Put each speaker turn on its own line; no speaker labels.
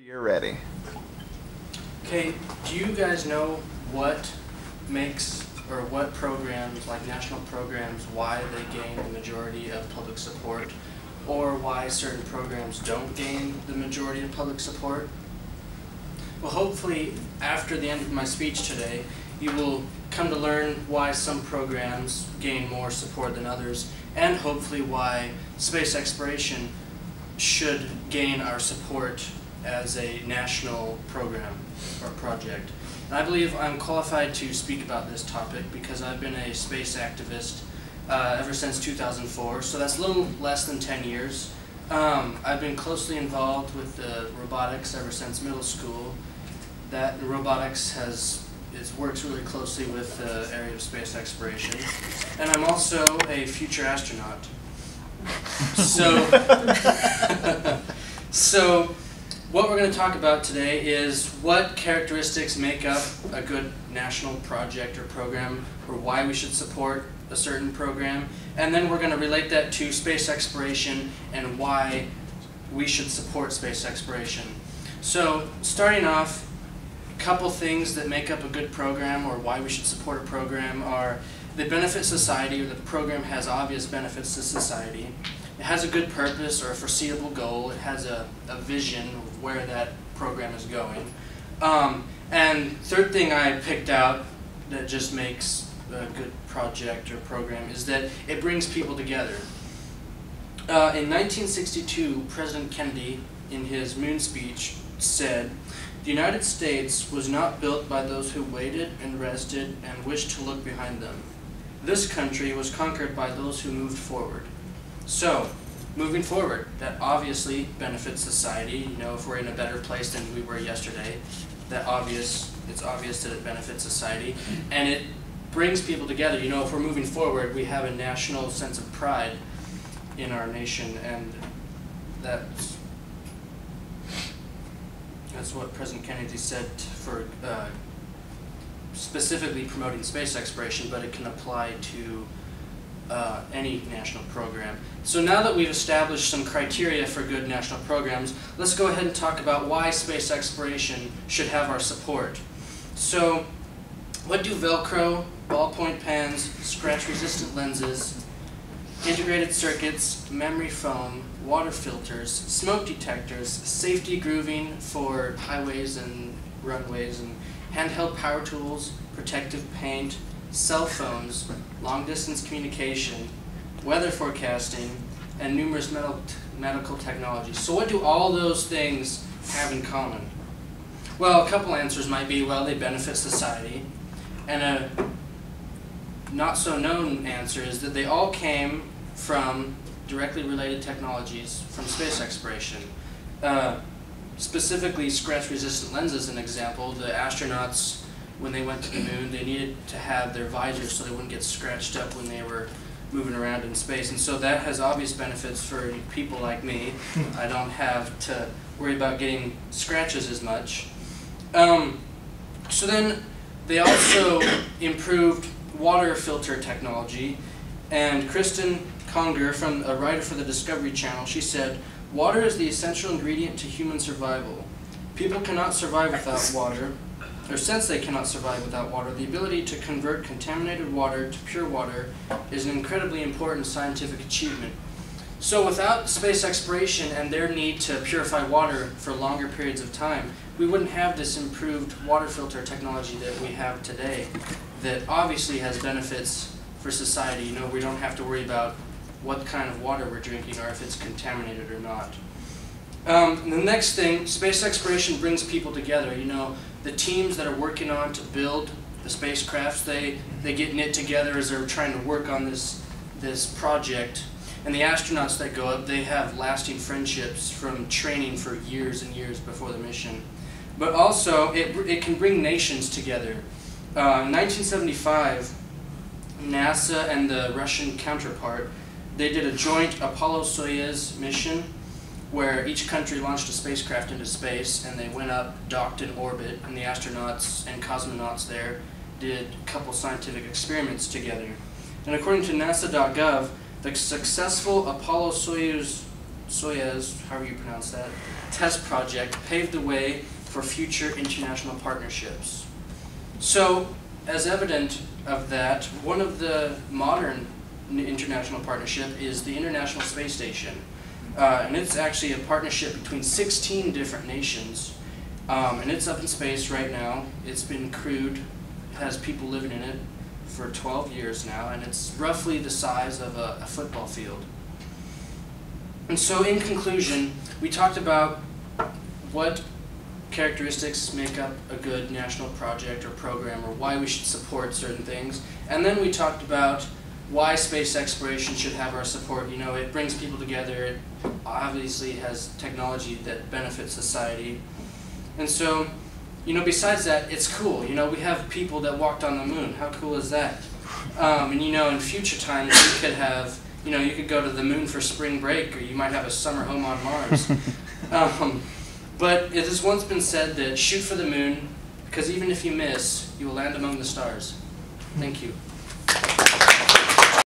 You're ready.
Okay, do you guys know what makes, or what programs, like national programs, why they gain the majority of public support, or why certain programs don't gain the majority of public support? Well, hopefully, after the end of my speech today, you will come to learn why some programs gain more support than others, and hopefully why space exploration should gain our support as a national program or project. And I believe I'm qualified to speak about this topic because I've been a space activist ever since 2004, so that's a little less than 10 years. I've been closely involved with robotics ever since middle school. That robotics works really closely with the area of space exploration. And I'm also a future astronaut. So what we're going to talk about today is what characteristics make up a good national project or program, or why we should support a certain program, and then we're going to relate that to space exploration and why we should support space exploration. So starting off, a couple things that make up a good program or why we should support a program are the benefit society, or the program has obvious benefits to society. It has a good purpose or a foreseeable goal. It has a vision of where that program is going. And third thing I picked out that just makes a good project or program is that it brings people together. In 1962, President Kennedy, in his moon speech, said, "The United States was not built by those who waited and rested and wished to look behind them. This country was conquered by those who moved forward." So, moving forward, that obviously benefits society. You know, if we're in a better place than we were yesterday, it's obvious that it benefits society. And it brings people together. You know, if we're moving forward, we have a national sense of pride in our nation, and that's what President Kennedy said for specifically promoting space exploration, but it can apply to any national program. So now that we've established some criteria for good national programs, let's go ahead and talk about why space exploration should have our support. So, what do Velcro, ballpoint pens, scratch-resistant lenses, integrated circuits, memory foam, water filters, smoke detectors, safety grooving for highways and runways, and handheld power tools, protective paint, cell phones, long-distance communication, weather forecasting, and numerous medical technologies. So what do all those things have in common? Well, a couple answers might be, well, they benefit society. And a not-so-known answer is that they all came from directly related technologies from space exploration. Specifically, scratch-resistant lenses, an example. The astronauts, when they went to the moon, they needed to have their visors so they wouldn't get scratched up when they were moving around in space. And so that has obvious benefits for people like me. I don't have to worry about getting scratches as much. So then they also improved water filter technology. And Kristen Conger, a writer for the Discovery Channel, she said, "Water is the essential ingredient to human survival. People cannot survive without water. Or since they cannot survive without water, the ability to convert contaminated water to pure water is an incredibly important scientific achievement." So without space exploration and their need to purify water for longer periods of time, we wouldn't have this improved water filter technology that we have today that obviously has benefits for society. You know, we don't have to worry about what kind of water we're drinking or if it's contaminated or not. The next thing, space exploration brings people together. You know, the teams that are working on to build the spacecrafts, they get knit together as they're trying to work on this project. And the astronauts that go up, they have lasting friendships from training for years and years before the mission. But also, it can bring nations together. In 1975, NASA and the Russian counterpart, they did a joint Apollo-Soyuz mission where each country launched a spacecraft into space, and they went up, docked in orbit, and the astronauts and cosmonauts there did a couple scientific experiments together. And according to NASA.gov, the successful Apollo-Soyuz Soyuz, however you pronounce that, test project paved the way for future international partnerships. So, as evident of that, one of the modern international partnership is the International Space Station. And it's actually a partnership between 16 different nations. And it's up in space right now. It's been crewed, has people living in it for 12 years now, and it's roughly the size of a football field. And so in conclusion, we talked about what characteristics make up a good national project or program, or why we should support certain things. And then we talked about why space exploration should have our support. You know, it brings people together. It obviously has technology that benefits society. And so, you know, besides that, it's cool. You know, we have people that walked on the moon. How cool is that? And you know, in future times, you could have, you know, you could go to the moon for spring break, or you might have a summer home on Mars. But it has once been said that shoot for the moon, because even if you miss, you will land among the stars. Thank you.